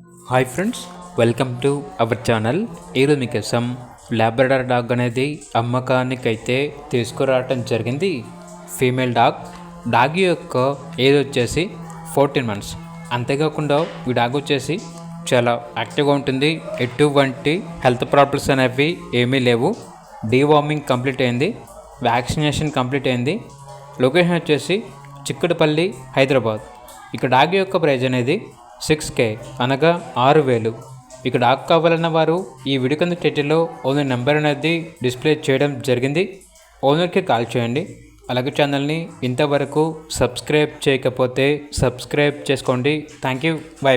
Hi friends, welcome to our channel. ఈరోజు మీకోసం Labrador dog అనేది అమ్మకానికైతే తీసుకురావటం జరిగింది. ఫీమేల్ డాగ్ యొక్క ఏజ్ వచ్చేసి 14 months. అంతేకాకుండా ఈ డాగ్ వచ్చేసి చాలా యాక్టివ్గా ఉంటుంది. ఎటువంటి హెల్త్ ప్రాబ్లమ్స్ అనేవి ఏమీ లేవు. డీవార్మింగ్ కంప్లీట్ అయింది, వ్యాక్సినేషన్ కంప్లీట్ అయింది. లొకేషన్ వచ్చేసి చిక్కడపల్లి, హైదరాబాద్. ఇక డాగ్ యొక్క ప్రైజ్ అనేది 6K అనగా 6,000. ఇక డాగ్ కావాలన్న వారు ఈ వీడియో కింద టైటిల్లో ఓనర్ నెంబర్ అనేది డిస్ప్లే చేయడం జరిగింది. ఓనర్కి కాల్ చేయండి. అలాగే ఛానల్ని ఇంతవరకు సబ్స్క్రైబ్ చేయకపోతే సబ్స్క్రైబ్ చేసుకోండి. Thank you. బై.